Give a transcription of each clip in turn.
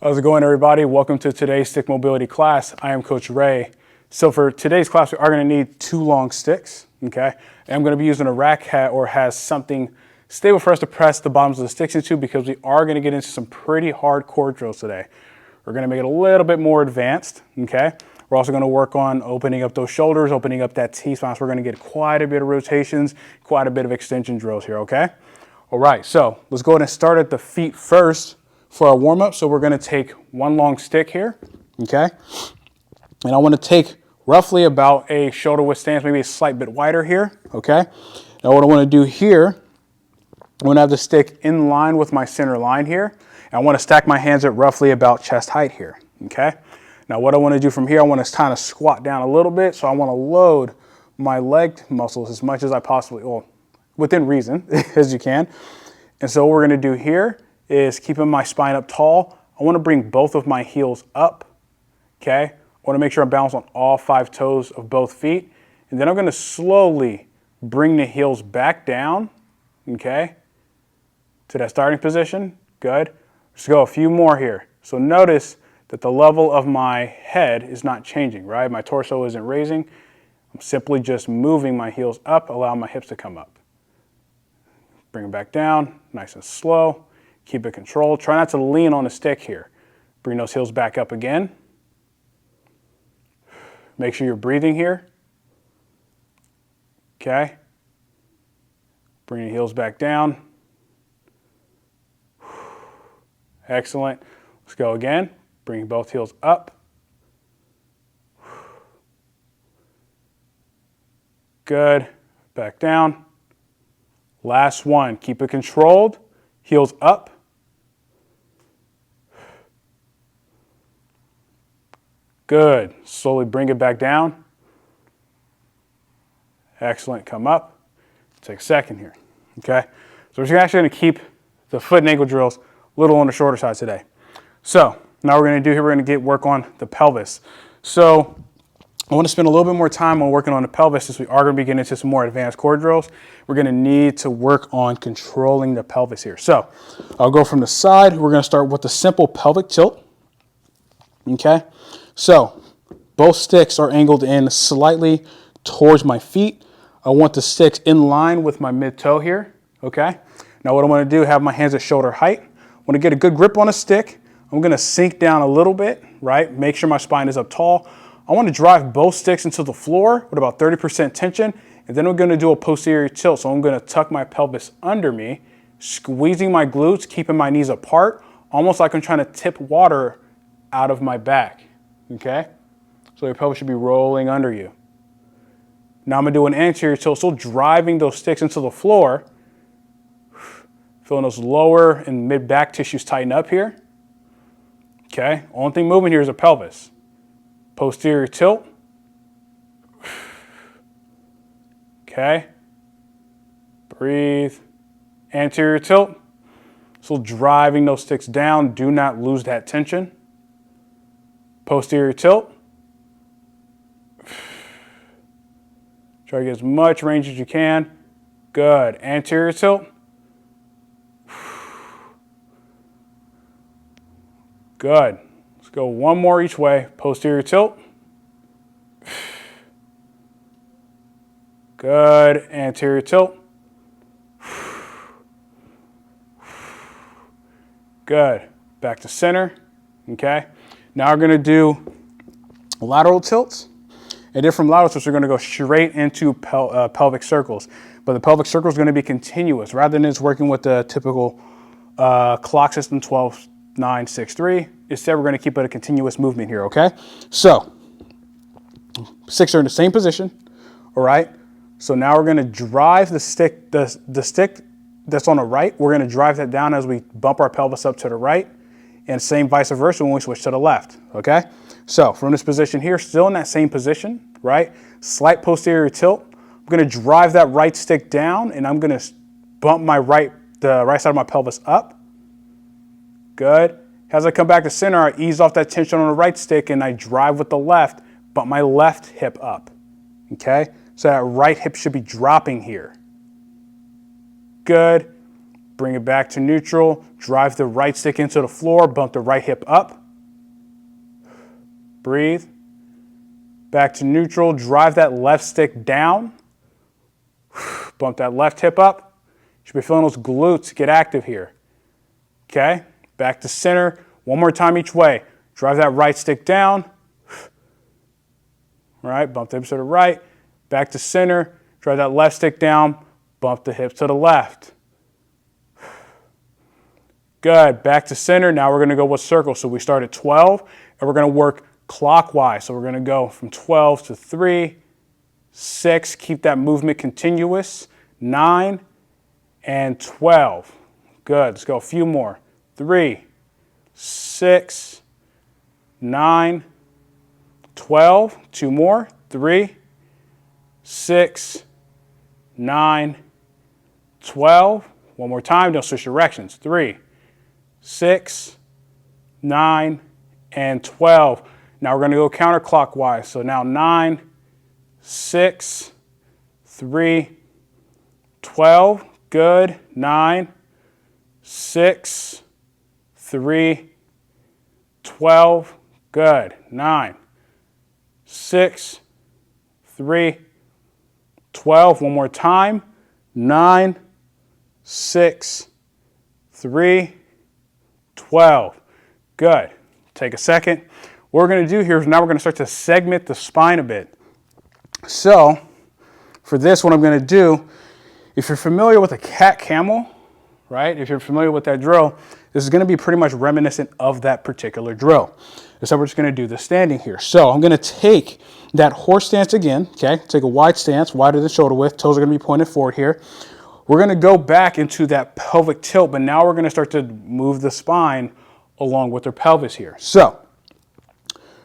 How's it going, everybody? Welcome to today's stick mobility class. I am Coach Ray. So for today's class, we are going to need 2 long sticks, okay? And I'm going to be using a rack hat or has something stable for us to press the bottoms of the sticks into, because we are going to get into some pretty hard core drills today. We're going to make it a little bit more advanced, okay? We're also going to work on opening up those shoulders, opening up that T-spine. So we're going to get quite a bit of rotations, quite a bit of extension drills here, okay? All right, so let's go ahead and start at the feet first for our warm-up. So we're going to take 1 long stick here, okay? And I want to take roughly about a shoulder width stance, maybe a slight bit wider here, okay? Now what I want to do here, I'm going to have the stick in line with my center line here. And I want to stack my hands at roughly about chest height here, okay? Now what I want to do from here, I want to kind of squat down a little bit. So I want to load my leg muscles as much as I possibly, well, within reason, as you can. And so what we're going to do here is keeping my spine up tall. I want to bring both of my heels up, okay? I want to make sure I'm balanced on all 5 toes of both feet. And then I'm going to slowly bring the heels back down, okay, to that starting position. Good. Let's go a few more here. So notice that the level of my head is not changing, right? My torso isn't raising. I'm simply just moving my heels up, allowing my hips to come up. Bring them back down, nice and slow. Keep it controlled. Try not to lean on the stick here. Bring those heels back up again. Make sure you're breathing here. Okay. Bring the heels back down. Excellent. Let's go again. Bring both heels up. Good. Back down. Last one. Keep it controlled. Heels up. Good. Slowly bring it back down. Excellent. Come up. Take a second here. Okay. So we're actually going to keep the foot and ankle drills a little on the shorter side today. So now we're going to do here, we're going to work on the pelvis. So I want to spend a little bit more time on working on the pelvis, since we are going to be getting into some more advanced core drills. We're going to need to work on controlling the pelvis here. So I'll go from the side. We're going to start with the simple pelvic tilt. Okay. So both sticks are angled in slightly towards my feet. I want the sticks in line with my mid toe here. Okay. Now what I want to do, have my hands at shoulder height. I want to get a good grip on a stick. I'm going to sink down a little bit, right? Make sure my spine is up tall. I want to drive both sticks into the floor with about 30% tension, and then I'm going to do a posterior tilt. So I'm going to tuck my pelvis under me, squeezing my glutes, keeping my knees apart, almost like I'm trying to tip water out of my back, okay? So your pelvis should be rolling under you. Now I'm going to do an anterior tilt, still driving those sticks into the floor, feeling those lower and mid back tissues tighten up here. Okay, only thing moving here is the pelvis. Posterior tilt. Okay. Breathe. Anterior tilt. So driving those sticks down. Do not lose that tension. Posterior tilt. Try to get as much range as you can. Good. Anterior tilt. Good. Let's go one more each way. Posterior tilt. Good. Anterior tilt. Good. Back to center. Okay. Now we're going to do lateral tilts. And then from lateral tilts, we're going to go straight into pelvic circles. But the pelvic circle is going to be continuous rather than just working with the typical clock system 12, 9, 6, 3. Instead, we're going to keep it a continuous movement here, okay? So, sticks are in the same position, all right? So now we're going to drive the stick, the stick that's on the right, we're going to drive that down as we bump our pelvis up to the right, and same vice versa when we switch to the left, okay? So, from this position here, still in that same position, right? Slight posterior tilt. I'm going to drive that right stick down, and I'm going to bump the right side of my pelvis up. Good. As I come back to center, I ease off that tension on the right stick and I drive with the left, bump my left hip up. Okay? So that right hip should be dropping here. Good. bring it back to neutral, drive the right stick into the floor, bump the right hip up, breathe, back to neutral, drive that left stick down, bump that left hip up. You should be feeling those glutes get active here. Okay, back to center, one more time each way. Drive that right stick down, all right, bump the hips to the right, back to center, drive that left stick down, bump the hips to the left. Good, back to center. Now we're going to go with circles. So we start at 12 and we're going to work clockwise. So we're going to go from 12 to 3, 6, keep that movement continuous, 9, and 12. Good, let's go a few more. 3, 6, 9, 12, 2 more, 3, 6, 9, 12. One more time, don't switch directions. 3, 6, 9, and 12. Now we're going to go counterclockwise. So now 9, 6, 3, 12. Good. 9, 6, 3, 12. Good. 9, 6, 3, 12. One more time. 9, 6, 3, 12. Good. Take a second. What we're going to do here is now we're going to start to segment the spine a bit. So for this, what I'm going to do, if you're familiar with a cat-camel, right? If you're familiar with that drill, this is going to be pretty much reminiscent of that particular drill. So we're just going to do the standing here. So I'm going to take that horse stance again, okay? Take a wide stance, wider than shoulder width. Toes are going to be pointed forward here. We're going to go back into that pelvic tilt, but now we're going to start to move the spine along with their pelvis here. So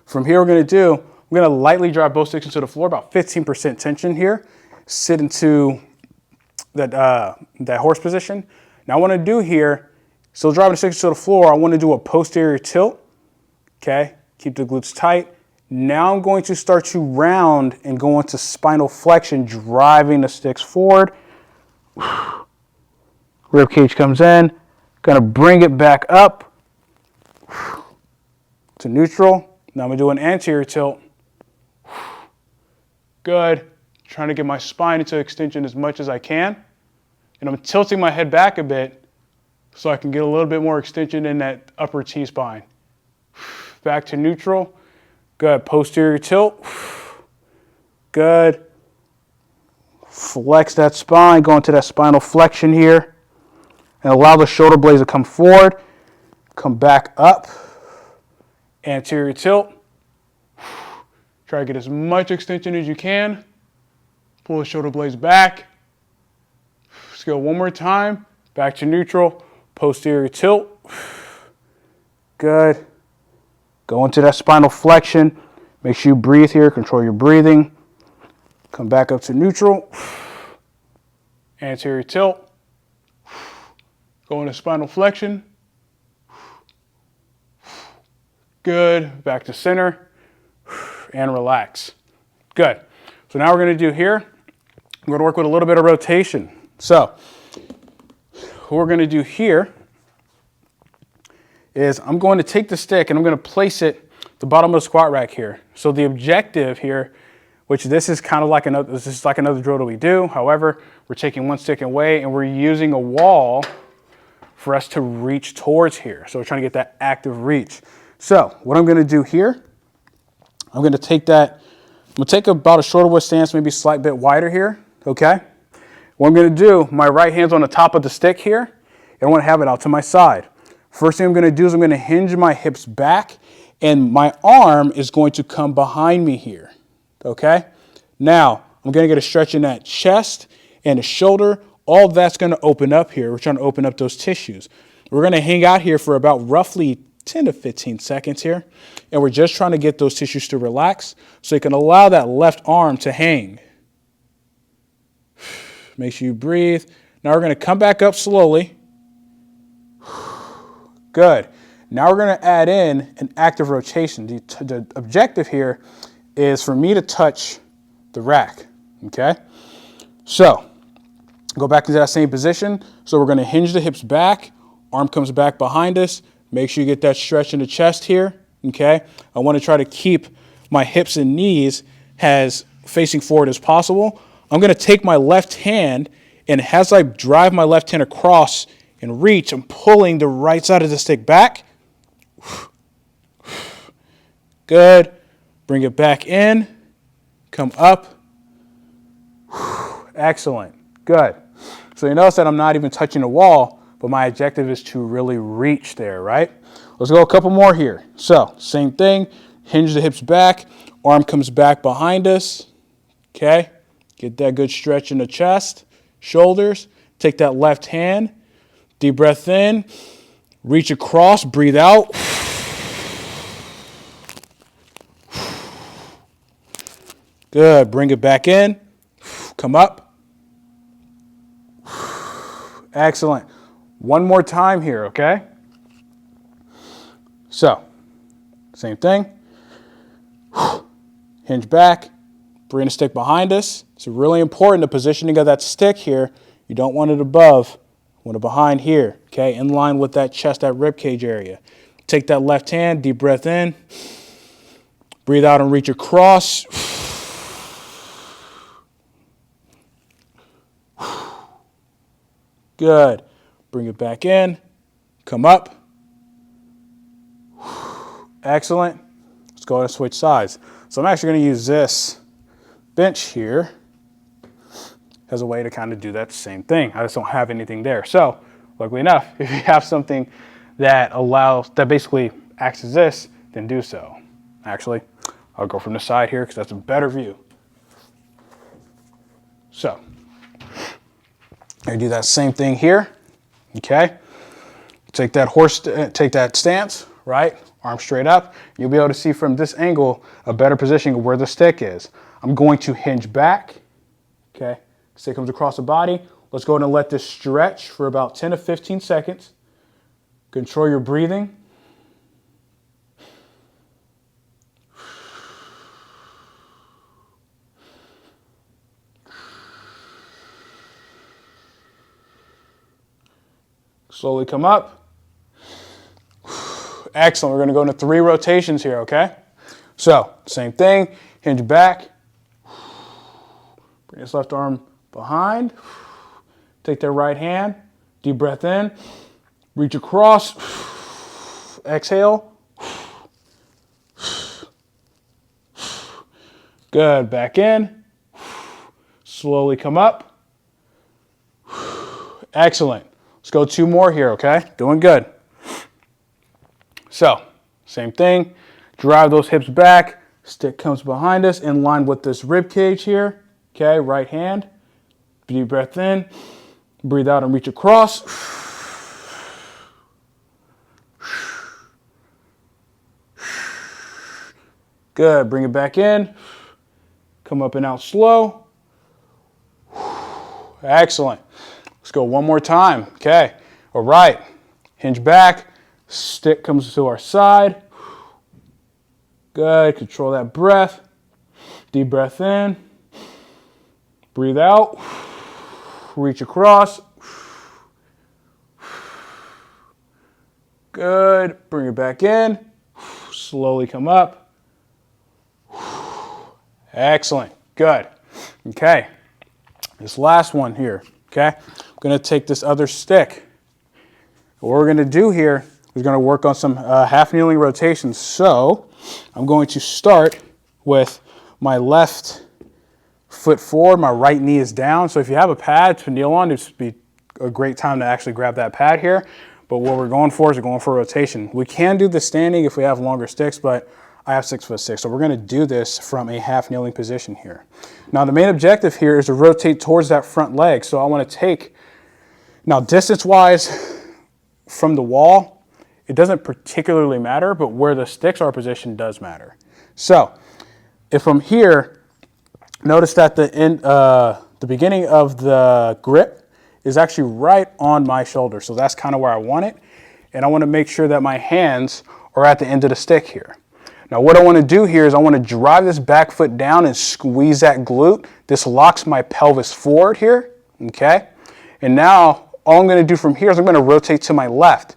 from here, we're going to do, I'm going to lightly drive both sticks into the floor, about 15% tension here. Sit into that horse position. Now, what I want to do here, still driving the sticks to the floor, I want to do a posterior tilt. Okay, keep the glutes tight. Now I'm going to start to round and go into spinal flexion, driving the sticks forward. Rib cage comes in. Gonna bring it back up to neutral. Now I'm gonna do an anterior tilt. Good. Trying to get my spine into extension as much as I can. And I'm tilting my head back a bit so I can get a little bit more extension in that upper T-spine. Back to neutral. Good. Posterior tilt. Good. Flex that spine, go into that spinal flexion here. And allow the shoulder blades to come forward. Come back up. Anterior tilt. Try to get as much extension as you can. Pull the shoulder blades back. Let's go one more time. Back to neutral. Posterior tilt. Good. Go into that spinal flexion. Make sure you breathe here. Control your breathing. Come back up to neutral. Anterior tilt. Go into spinal flexion. Good. Back to center. And relax. Good. So now we're going to do here, we're going to work with a little bit of rotation. So what we're going to do here is I'm going to take the stick and I'm going to place it at the bottom of the squat rack here. So the objective here, which this is kind of like another, this is like another drill that we do. However, we're taking one stick away and we're using a wall for us to reach towards here. So we're trying to get that active reach. So what I'm going to do here, I'm going to take that, I'm going to take about a shoulder width stance, maybe a slight bit wider here, okay? What I'm going to do, my right hand's on the top of the stick here, and I want to have it out to my side. First thing I'm going to do is I'm going to hinge my hips back, and my arm is going to come behind me here, okay? Now, I'm going to get a stretch in that chest and the shoulder. All that's going to open up here. We're trying to open up those tissues. We're going to hang out here for about roughly 10 to 15 seconds here. And we're just trying to get those tissues to relax so you can allow that left arm to hang. Make sure you breathe. Now we're going to come back up slowly. Good. Now we're going to add in an active rotation. The objective here is for me to touch the rack. Okay? So Go back into that same position. So we're going to hinge the hips back. Arm comes back behind us. Make sure you get that stretch in the chest here. Okay. I want to try to keep my hips and knees as facing forward as possible. I'm going to take my left hand, and as I drive my left hand across and reach, I'm pulling the right side of the stick back. Good. Bring it back in. Come up. Excellent. Good. So you notice that I'm not even touching the wall, but my objective is to really reach there, right? Let's go a couple more here. So same thing. Hinge the hips back. Arm comes back behind us. Okay. Get that good stretch in the chest, shoulders. Take that left hand. Deep breath in. Reach across. Breathe out. Good. Bring it back in. Come up. Excellent. One more time here, okay? So, same thing. Hinge back. Bring the stick behind us. It's really important, the positioning of that stick here. You don't want it above. You want it behind here, okay? In line with that chest, that rib cage area. Take that left hand, deep breath in. Breathe out and reach across. Good. Bring it back in. Come up. Excellent. Let's go ahead and switch sides. So I'm actually going to use this bench here as a way to kind of do that same thing. I just don't have anything there. So luckily enough, if you have something that basically acts as this, then do so. Actually, I'll go from the side here because that's a better view. So I do that same thing here. Okay. Take that stance, right? Arm straight up. You'll be able to see from this angle a better positioning of where the stick is. I'm going to hinge back. Okay. Stick comes across the body. Let's go ahead and let this stretch for about 10 to 15 seconds. Control your breathing. Slowly come up. Excellent. We're going to go into 3 rotations here, okay? So, same thing. Hinge back. Bring this left arm behind. Take that right hand. Deep breath in. Reach across. Exhale. Good. Back in. Slowly come up. Excellent. Let's go 2 more here, okay? Doing good. So, same thing. Drive those hips back. Stick comes behind us in line with this rib cage here. Okay, right hand. Deep breath in. Breathe out and reach across. Good. Bring it back in. Come up and out slow. Excellent. Let's go one more time. Okay. All right. Hinge back. Stick comes to our side. Good. Control that breath. Deep breath in. Breathe out. Reach across. Good. Bring it back in. Slowly come up. Excellent. Good. Okay. This last one here. Okay. I'm going to take this other stick. What we're going to do here is going to work on some half kneeling rotations. So I'm going to start with my left foot forward. My right knee is down. So if you have a pad to kneel on, this would be a great time to actually grab that pad here. But what we're going for is we're going for a rotation. We can do the standing if we have longer sticks, but I have 6'6", so we're going to do this from a half kneeling position here. Now the main objective here is to rotate towards that front leg. So I want to take, now distance-wise from the wall, it doesn't particularly matter, but where the sticks are positioned does matter. So if from here, notice that the beginning of the grip is actually right on my shoulder. So that's kind of where I want it. And I want to make sure that my hands are at the end of the stick here. Now what I want to do here is I want to drive this back foot down and squeeze that glute. This locks my pelvis forward here, okay? And now all I'm going to do from here is I'm going to rotate to my left.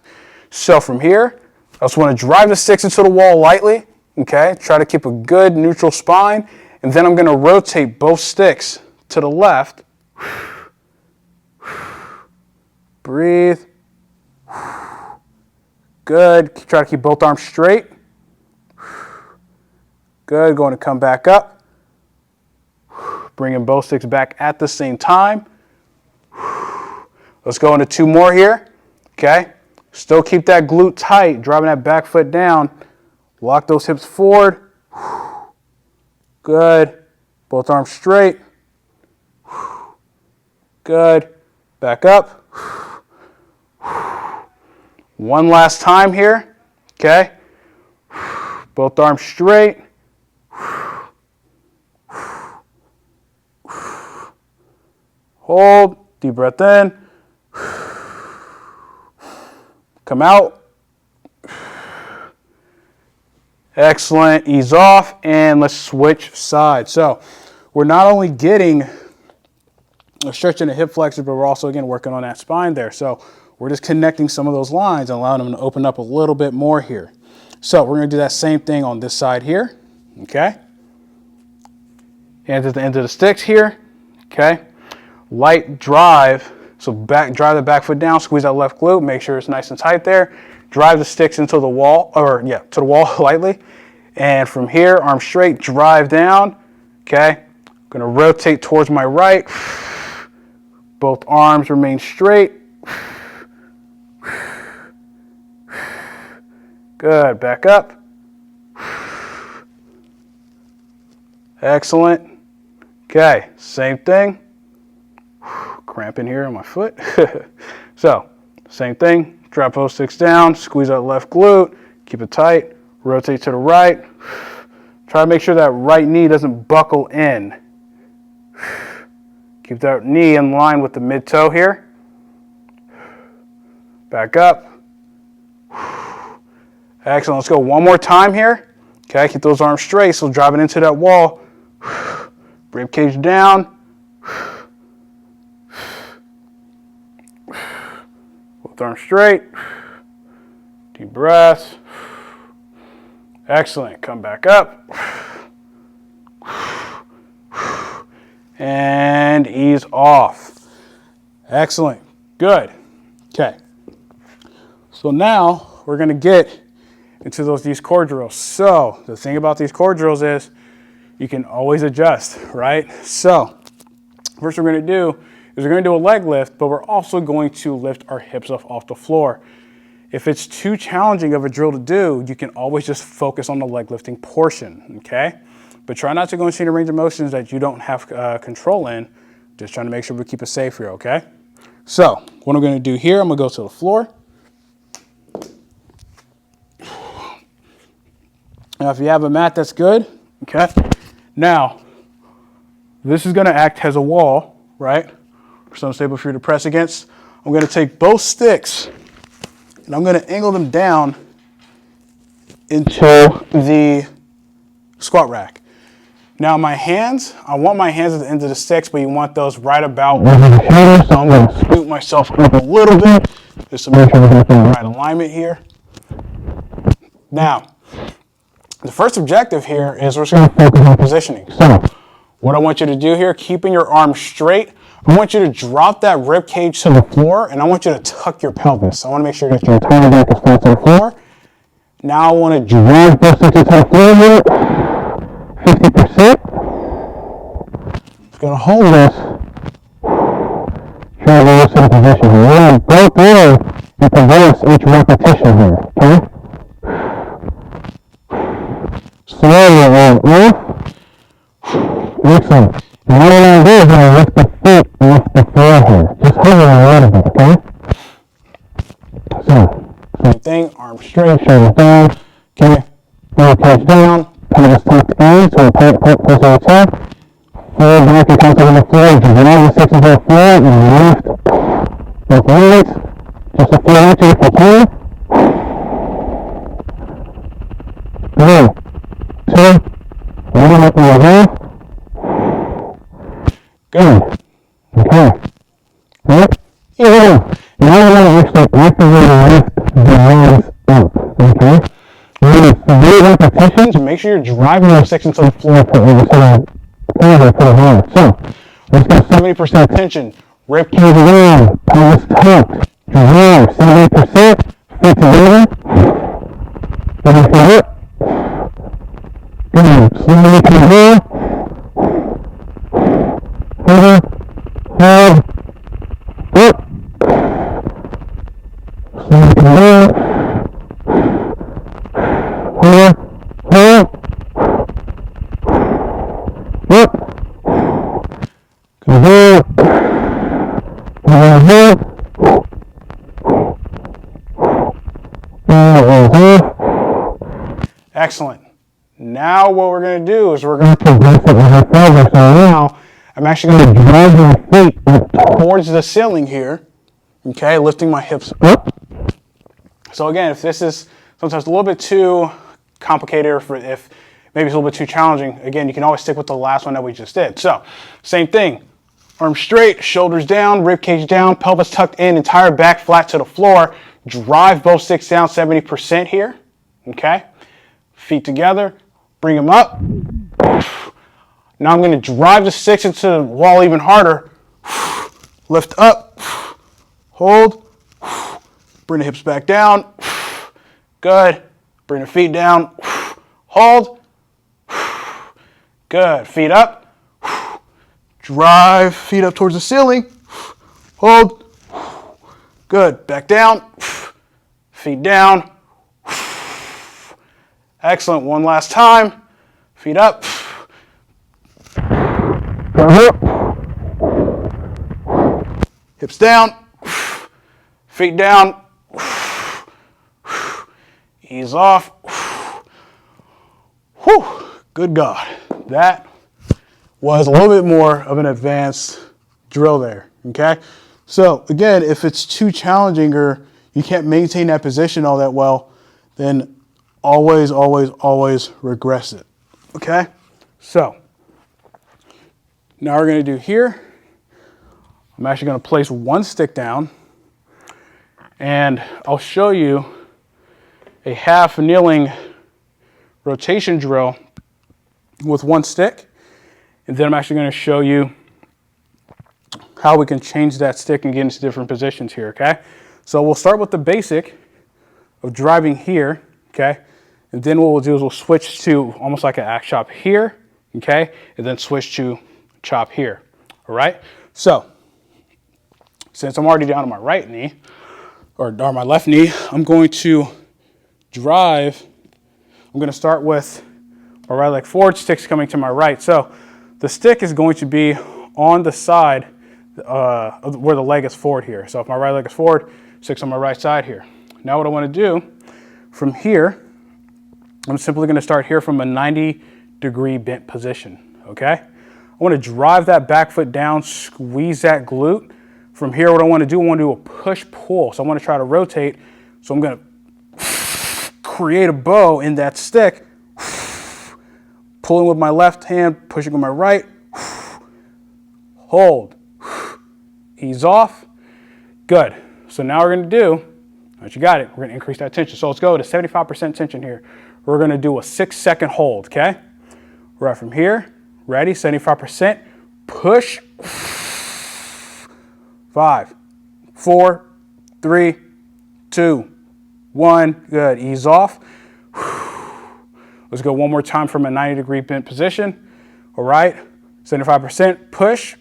So from here, I just want to drive the sticks into the wall lightly, okay? Try to keep a good neutral spine, and then I'm going to rotate both sticks to the left. Breathe. Good. Try to keep both arms straight. Good. Going to come back up. Bringing both sticks back at the same time. Let's go into 2 more here. Okay. Still keep that glute tight, driving that back foot down. Lock those hips forward. Good. Both arms straight. Good. Back up. One last time here. Okay. Both arms straight. Hold. Deep breath in. Come out. Excellent. Ease off. And let's switch sides. So we're not only getting a stretch in the hip flexor, but we're also, again, working on that spine there. So we're just connecting some of those lines and allowing them to open up a little bit more here. So we're going to do that same thing on this side here. Okay. Hands at the end of the sticks here. Okay. Light drive. So drive the back foot down, squeeze that left glute, make sure it's nice and tight there. Drive the sticks into the wall, to the wall lightly. And from here, arms straight, drive down. Okay. I'm going to rotate towards my right. Both arms remain straight. Good. Back up. Excellent. Okay. Same thing. Cramping here on my foot. So, same thing. Drop both sticks down. Squeeze that left glute. Keep it tight. Rotate to the right. Try to make sure that right knee doesn't buckle in. Keep that knee in line with the mid toe here. Back up. Excellent. Let's go one more time here. Okay, keep those arms straight. So driving into that wall. Rib cage down. Both arms straight. Deep breaths. Excellent. Come back up. And ease off. Excellent. Good. Okay. So now we're going to get into these core drills. So the thing about these core drills is you can always adjust, right? So first we're going to do is we're going to do a leg lift, but we're also going to lift our hips off the floor. If it's too challenging of a drill to do, you can always just focus on the leg lifting portion, okay? But try not to go into any range of motions that you don't have control in. Just trying to make sure we keep it safe here, okay? So what I'm going to do here, I'm going to go to the floor. Now, if you have a mat, that's good, okay? Now, this is going to act as a wall, right? For something stable for you to press against. I'm going to take both sticks and I'm going to angle them down into the squat rack. Now my hands, I want my hands at the end of the sticks, but you want those right about over the shoulder. So I'm going to scoot myself up a little bit just to make sure we get the right alignment here. Now, the first objective here is we're just going to focus on positioning. So what I want you to do here, keeping your arms straight, I want you to drop that rib cage to the floor, and I want you to tuck your pelvis. I want to make sure that your entire back is flat to the floor. Now I want to drive both sticks to the floor here, 50%. Just going to hold this. Try to go to the position here. We're going to break in and progress each repetition here, okay? Slowly on off. Excellent. And what I'm going to do is I'm going to lift the feet off the floor here. Just hold it a little bit, okay? So, same thing. Arms straight, shoulders down. Okay. Rib cage down. Pelvis tucked in, so push on the top. Forward back and contact on the floor. Just allow the sections on the floor and lift both legs. Just a few inches if you can. 3, 2, 1, up and go. Good. Okay. Right. actively lift the legs up, okay? You're going to 3 repetitions. Make sure you're driving those sticks into the floor for the bar. So, let's get 70% tension. Rib cage around, pelvis tucked, drive 70%, feet together. Let me feel it. Good. Slowly to the floor. Over, hold, up. Slowly to the floor. Hold, hold, up. Good. Excellent. Now what we're going to do is we're going to progress it with our pelvis. So now I'm actually going to drive my feet up towards the ceiling here. Okay, lifting my hips up. So again, if this is sometimes a little bit too complicated or if maybe it's a little bit too challenging, again, you can always stick with the last one that we just did. So same thing. Arms straight, shoulders down, rib cage down, pelvis tucked in, entire back flat to the floor. Drive both sticks down 70% here. Okay. Feet together, bring them up. Now I'm going to drive the sticks into the wall even harder. Lift up, hold, bring the hips back down. Good. Bring the feet down, hold. Good. Feet up. Drive feet up towards the ceiling. Hold. Good. Back down. Feet down. Excellent. One last time. Feet up. Hips down. Feet down. Ease off. Whew. Good God. That was a little bit more of an advanced drill there. Okay. So again, if it's too challenging or you can't maintain that position all that well, then always, always, always regress it. Okay. So now we're going to do here. I'm actually going to place one stick down and I'll show you a half kneeling rotation drill with one stick. And then I'm actually going to show you how we can change that stick and get into different positions here, okay? So we'll start with the basic of driving here, okay? And then what we'll do is we'll switch to almost like an axe chop here, okay? And then switch to chop here, all right? So since I'm already down on my right knee, or my left knee, I'm going to drive. I'm going to start with my right leg forward, sticks coming to my right. So the stick is going to be on the side where the leg is forward here. So if my right leg is forward, stick's on my right side here. Now what I want to do from here, I'm simply going to start here from a 90-degree bent position, okay? I want to drive that back foot down, squeeze that glute. From here, what I want to do a push-pull. So I want to try to rotate. So I'm going to create a bow in that stick, pulling with my left hand, pushing with my right, hold, ease off. Good. So now we're going to do, once you got it, we're going to increase that tension. So let's go to 75% tension here. We're going to do a 6-second hold, okay? Right from here, ready, 75%, push, 5, 4, 3, 2, 1, good, ease off. Let's go one more time from a 90-degree bent position. All right, 75%, push.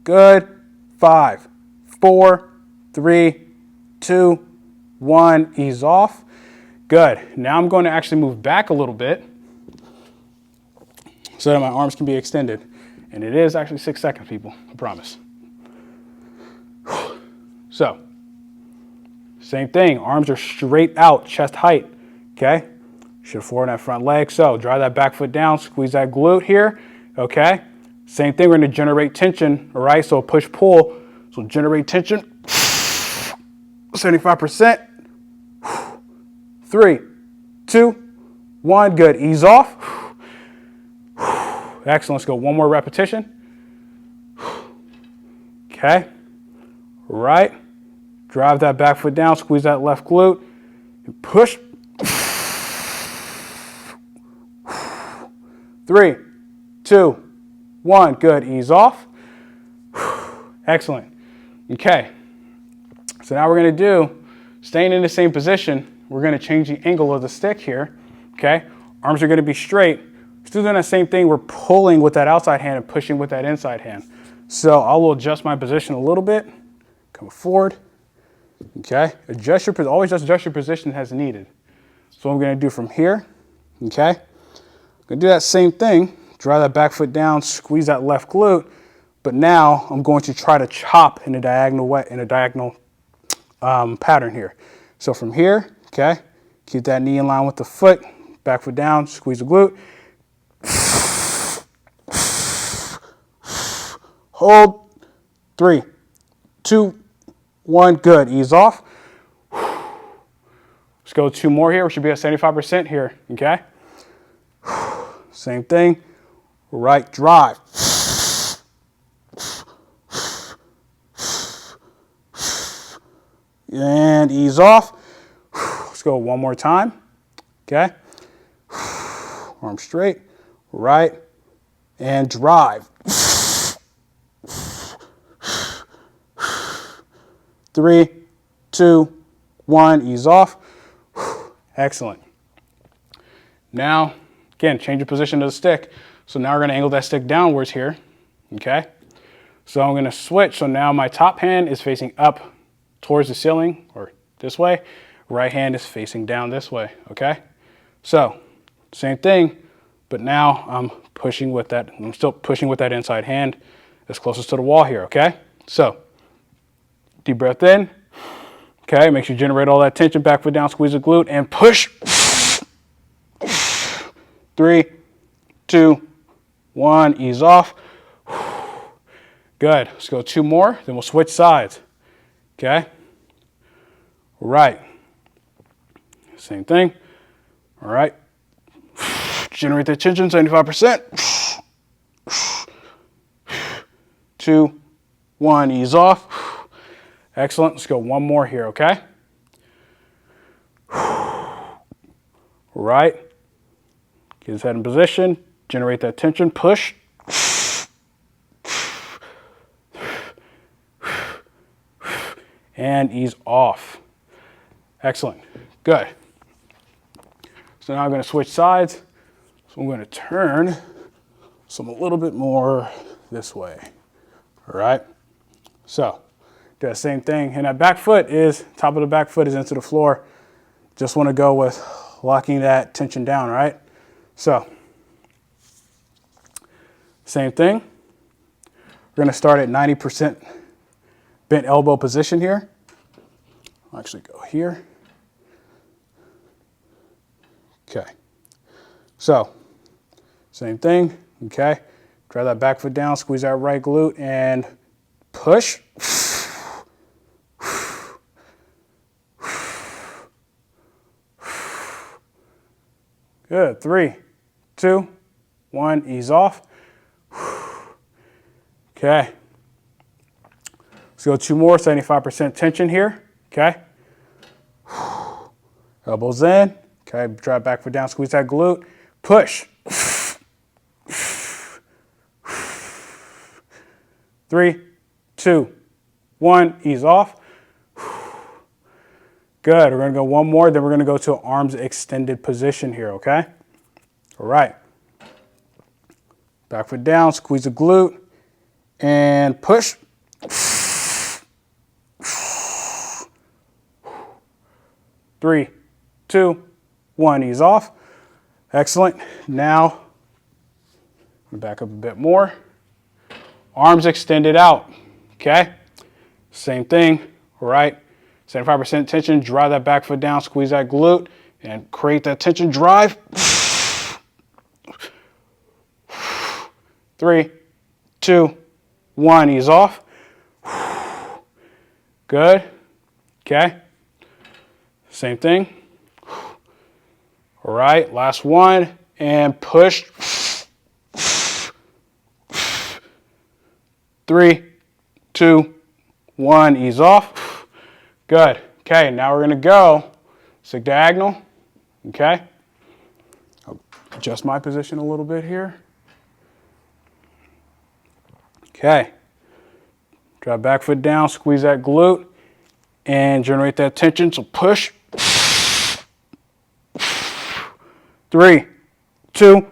Good, 5, 4, 3, 2, 1, ease off. Good, now I'm going to actually move back a little bit so that my arms can be extended. And it is actually 6 seconds, people, I promise. So, same thing, arms are straight out, chest height, okay? Shift forward that front leg. So, drive that back foot down, squeeze that glute here, okay? Same thing, we're gonna generate tension, all right? So, push-pull, so generate tension, 75%, 3, 2, 1, good, ease off. Excellent, let's go one more repetition. Okay, right. Drive that back foot down, squeeze that left glute, and push. 3, 2, 1, good, ease off. Excellent. Okay, so now we're gonna do, staying in the same position, we're gonna change the angle of the stick here, okay? Arms are gonna be straight. Still doing that same thing, we're pulling with that outside hand and pushing with that inside hand. So I will adjust my position a little bit, come forward, okay? Always just adjust your position as needed. So what I'm gonna do from here, okay? I'm gonna do that same thing, drive that back foot down, squeeze that left glute, but now I'm going to try to chop in a diagonal pattern here. So from here, okay, keep that knee in line with the foot, back foot down, squeeze the glute. Hold, 3, 2, 1, good, ease off. Let's go 2 more here, we should be at 75% here, okay? Same thing, right drive. And ease off. Let's go 1 more time, okay? Arm straight, right, and drive. 3, 2, 1, ease off. Excellent. Now, again, change the position of the stick. So now we're gonna angle that stick downwards here, okay? So I'm gonna switch, so now my top hand is facing up towards the ceiling, or this way. Right hand is facing down this way, okay? So, same thing, but now I'm still pushing with that inside hand as closest to the wall here, okay? So, deep breath in, okay? Make sure you generate all that tension, back foot down, squeeze the glute, and push. 3, 2, 1, ease off. Good, let's go 2 more, then we'll switch sides, okay? Right, same thing, all right. Generate that tension, 75%. 2, 1, ease off. Excellent, let's go 1 more here, okay? Right, get his head in position, generate that tension, push. And ease off. Excellent, good. So now I'm gonna switch sides. So I'm gonna turn some a little bit more this way, all right? So, do that same thing. And that back foot top of the back foot is into the floor. Just wanna go with locking that tension down, right? So, same thing. We're gonna start at 90% bent elbow position here. I'll actually go here. Okay. So, same thing, okay? Drive that back foot down, squeeze that right glute, and push. Good, 3, 2, 1, ease off. Okay. Let's go 2 more, 75% tension here, okay? Elbows in, okay, drive back foot down, squeeze that glute, push. 3, 2, 1, ease off. Good, we're gonna go 1 more, then we're gonna go to arms extended position here, okay? All right. Back foot down, squeeze the glute, and push. 3, 2, 1, ease off. Excellent. Now, back up a bit more. Arms extended out, okay? Same thing, all right? 75% tension, drive that back foot down, squeeze that glute, and create that tension, drive. 3, 2, 1, ease off. Good, okay? Same thing. All right, last one, and push. 3, 2, 1, ease off. Good. Okay, now we're going to go sig diagonal. Okay. I'll adjust my position a little bit here. Okay. Drive back foot down, squeeze that glute, and generate that tension. So push. 3, 2,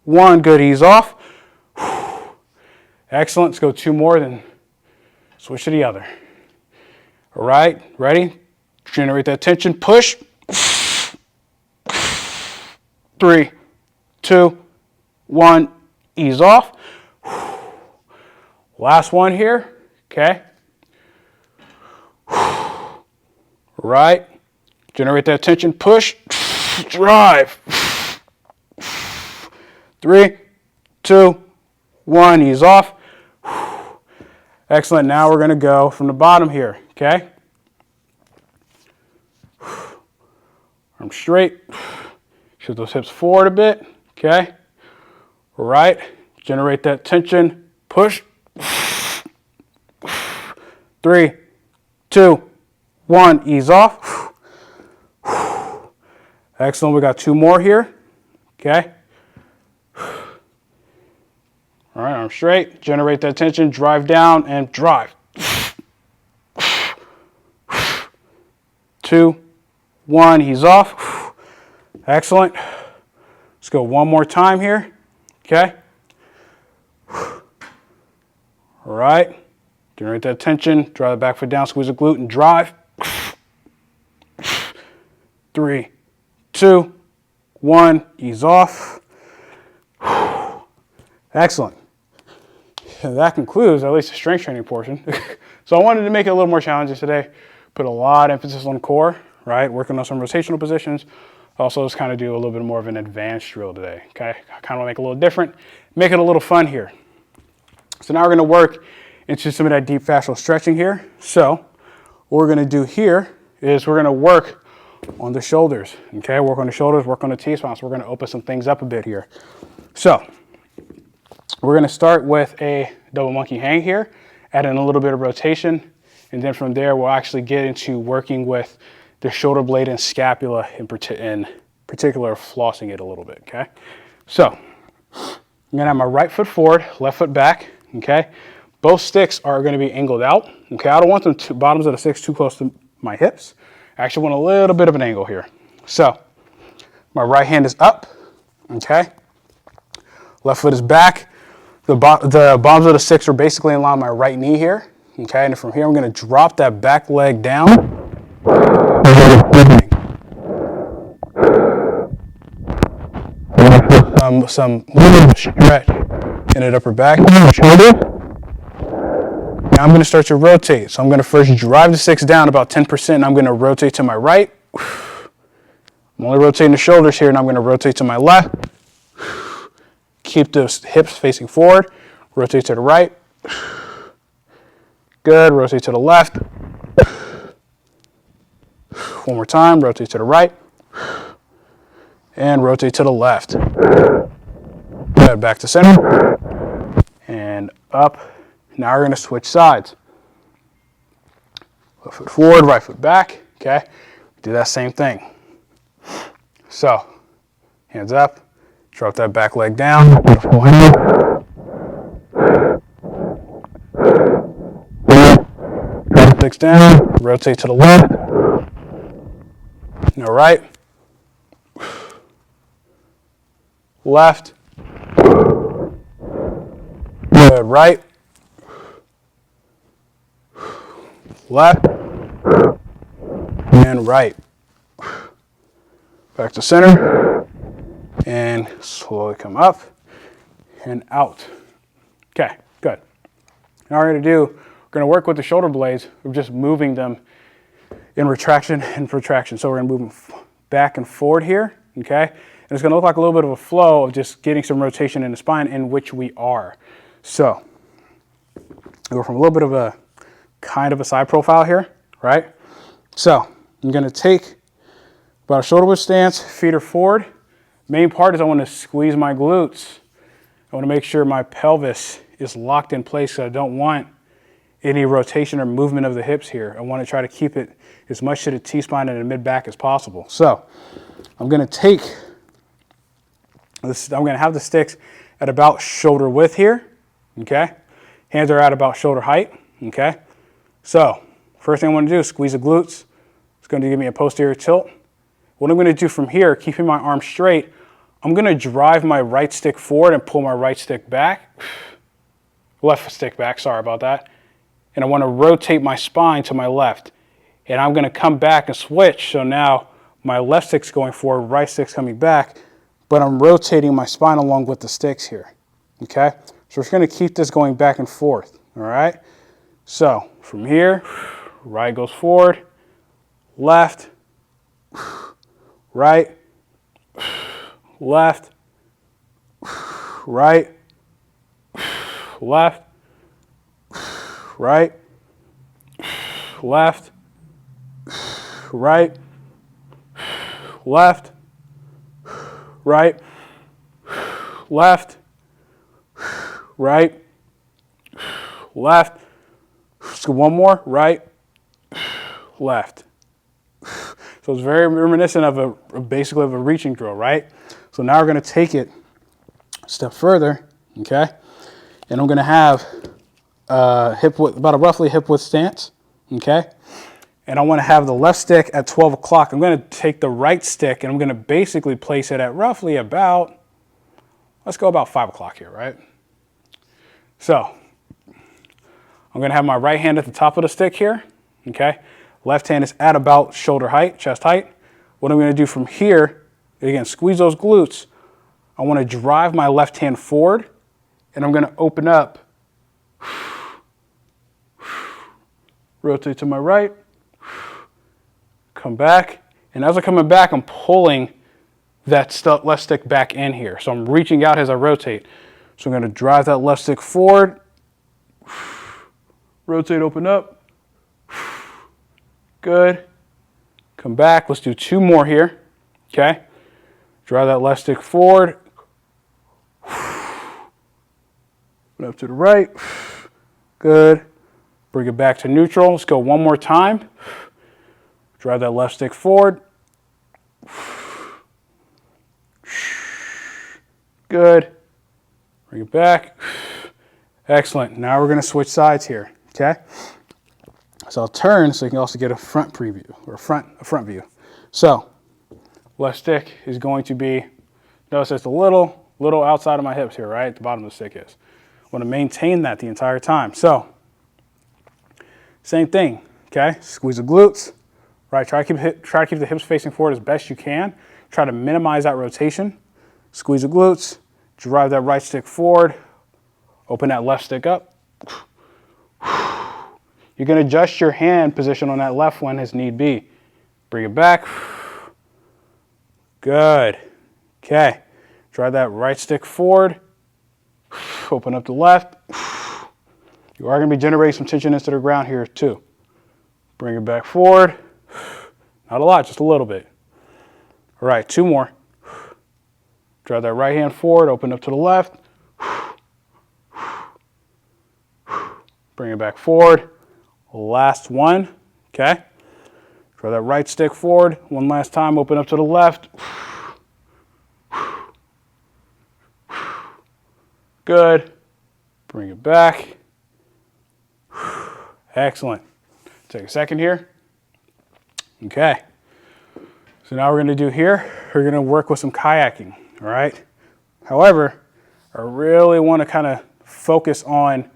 1. Good. Ease off. Excellent. Let's go 2 more, then switch to the other. All right. Ready? Generate that tension. Push. 3, 2, 1. Ease off. Last one here. Okay. All right. Generate that tension. Push. Drive. 3, 2, 1. Ease off. Excellent. Now we're going to go from the bottom here. Okay. Arms straight. Shift those hips forward a bit. Okay. All right. Generate that tension. Push. 3, 2, 1. Ease off. Excellent. We got 2 more here. Okay. All right, arms straight. Generate that tension. Drive down and drive. 2, 1. Ease off. Excellent. Let's go one more time here. Okay. All right. Generate that tension. Drive the back foot down. Squeeze the glute and drive. 3, 2, 1. Ease off. Excellent. And that concludes at least the strength training portion. So I wanted to make it a little more challenging today. Put a lot of emphasis on core, right? Working on some rotational positions. Also, just kind of do a little bit more of an advanced drill today. Okay, I kind of make it a little different, make it a little fun here. So now we're going to work into some of that deep fascial stretching here. So what we're going to do here is we're going to work on the shoulders. Okay, work on the shoulders, work on the T-spine. So we're going to open some things up a bit here. So we're going to start with a double monkey hang here, add in a little bit of rotation, and then from there we'll actually get into working with the shoulder blade and scapula in particular, flossing it a little bit, okay? So I'm gonna have my right foot forward, left foot back, okay? Both sticks are gonna be angled out, okay? I don't want them bottoms of the sticks too close to my hips. I actually want a little bit of an angle here. So my right hand is up, okay? Left foot is back. The bottoms of the sticks are basically in line with my right knee here, okay? And from here I'm gonna drop that back leg down. Some stretch in the upper back. Now I'm going to start to rotate. So I'm going to first drive the sticks down about 10%, and I'm going to rotate to my right. I'm only rotating the shoulders here, and I'm going to rotate to my left. Keep the hips facing forward. Rotate to the right. Good. Rotate to the left. One more time. Rotate to the right. And rotate to the left. Good. Back to center. And up. Now we're going to switch sides. Left foot forward, right foot back. Okay. Do that same thing. So, hands up. Drop that back leg down. Beautiful hand. Drop the sticks down. Rotate to the left. Now right. Left. Good. Right. Left. And right. Back to center. And slowly come up and out. Okay, good. Now we're going to work with the shoulder blades. We're just moving them in retraction and protraction. So we're going to move them back and forward here, okay? And it's going to look like a little bit of a flow of just getting some rotation in the spine, in which we are. So we go from a little bit of a kind of a side profile here, right? So I'm going to take about a shoulder width stance, feet are forward. Main part is I want to squeeze my glutes. I want to make sure my pelvis is locked in place, so I don't want any rotation or movement of the hips here. I want to try to keep it as much to the T-spine and the mid-back as possible. So I'm going to take this, I'm going to have the sticks at about shoulder width here, okay? Hands are at about shoulder height, okay? So first thing I want to do is squeeze the glutes. It's going to give me a posterior tilt. What I'm going to do from here, keeping my arm straight, I'm going to drive my right stick forward and pull my right stick back. Left stick back, sorry about that. And I want to rotate my spine to my left. And I'm going to come back and switch. So now my left stick's going forward, right stick's coming back, but I'm rotating my spine along with the sticks here, okay? So we're going to keep this going back and forth, all right? So from here, right goes forward, left, right, left, right, left, right, left, right, left, right, left, right, left. Let's go one more, right, left. So it's very reminiscent of basically of a reaching drill, right? So now we're going to take it a step further, okay? And I'm going to have hip width, about a roughly hip width stance, okay? And I want to have the left stick at 12 o'clock. I'm going to take the right stick and I'm going to basically place it at roughly about, let's go about 5 o'clock here, right? So I'm going to have my right hand at the top of the stick here, okay? Left hand is at about shoulder height, chest height. What I'm going to do from here, again, squeeze those glutes. I want to drive my left hand forward and I'm going to open up, rotate to my right, come back. And as I'm coming back, I'm pulling that left stick back in here. So I'm reaching out as I rotate. So I'm going to drive that left stick forward, rotate, open up. Good. Come back. Let's do 2 more here. Okay. Drive that left stick forward. Open up to the right. Good. Bring it back to neutral. Let's go one more time. Drive that left stick forward. Good. Bring it back. Excellent. Now we're going to switch sides here. Okay. So I'll turn so you can also get a front preview or a front view. So left stick is going to be, notice it's a little outside of my hips here, right? At the bottom of the stick is. I want to maintain that the entire time. So same thing, okay? Squeeze the glutes, right? Try to keep the hips facing forward as best you can. Try to minimize that rotation. Squeeze the glutes, drive that right stick forward, open that left stick up. You can adjust your hand position on that left one as need be. Bring it back. Good. Okay. Drive that right stick forward. Open up the left. You are going to be generating some tension into the ground here too. Bring it back forward. Not a lot, just a little bit. All right, 2 more. Drive that right hand forward, open up to the left. Bring it back forward. Last one, okay? Drive that right stick forward. One last time, open up to the left. Good. Bring it back. Excellent. Take a second here. Okay. So now we're going to do here, we're going to work with some kayaking, all right? However, I really want to kind of focus on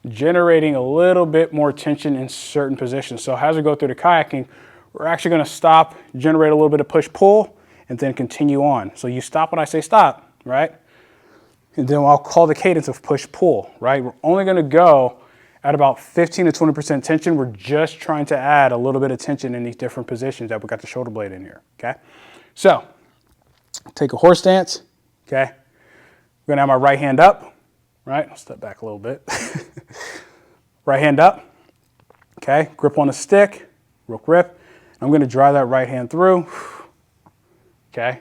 generating a little bit more tension in certain positions. So as we go through the kayaking, we're actually going to stop, generate a little bit of push-pull, and then continue on. So you stop when I say stop, right? And then I'll call the cadence of push-pull, right? We're only going to go at about 15 to 20% tension. We're just trying to add a little bit of tension in these different positions that we got the shoulder blade in here, okay? So take a horse stance, okay? I'm going to have my right hand up. Right, I'll step back a little bit. Right hand up, okay, grip on the stick, real grip. I'm going to drive that right hand through, okay,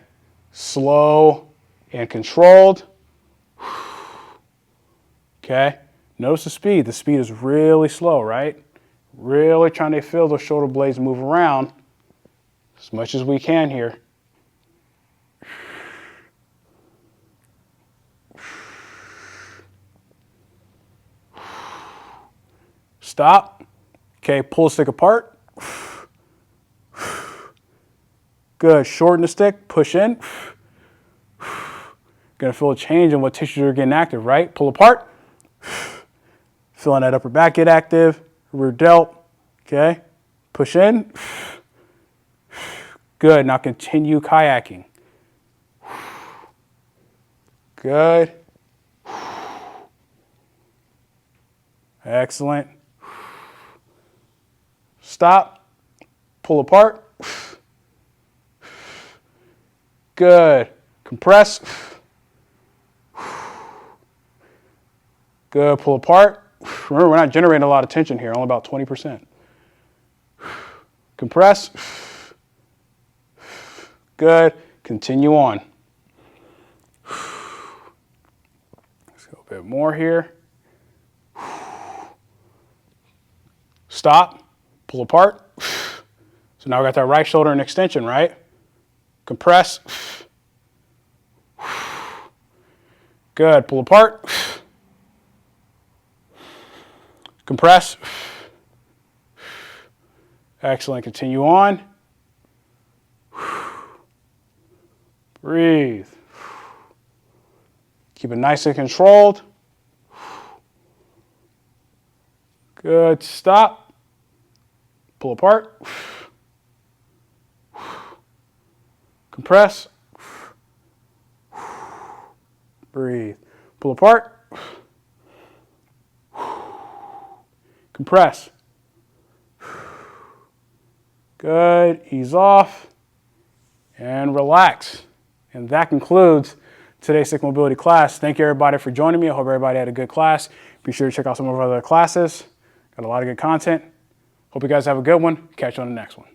slow and controlled, okay. Notice the speed. The speed is really slow, right? Really trying to feel those shoulder blades move around as much as we can here. Stop. Okay, pull the stick apart. Good. Shorten the stick, push in. Gonna feel a change in what tissues are getting active, right? Pull apart. Feeling that upper back get active, rear delt. Okay, push in. Good. Now continue kayaking. Good. Excellent. Stop. Pull apart. Good. Compress. Good. Pull apart. Remember, we're not generating a lot of tension here, only about 20%. Compress. Good. Continue on. Let's go a bit more here. Stop. Pull apart. So now we got that right shoulder in extension, right? Compress. Good. Pull apart. Compress. Excellent. Continue on. Breathe. Keep it nice and controlled. Good. Stop. Pull apart. Compress. Breathe. Pull apart. Compress. Good. Ease off and relax. And that concludes today's stick mobility class. Thank you everybody for joining me. I hope everybody had a good class. Be sure to check out some of our other classes. Got a lot of good content. Hope you guys have a good one. Catch you on the next one.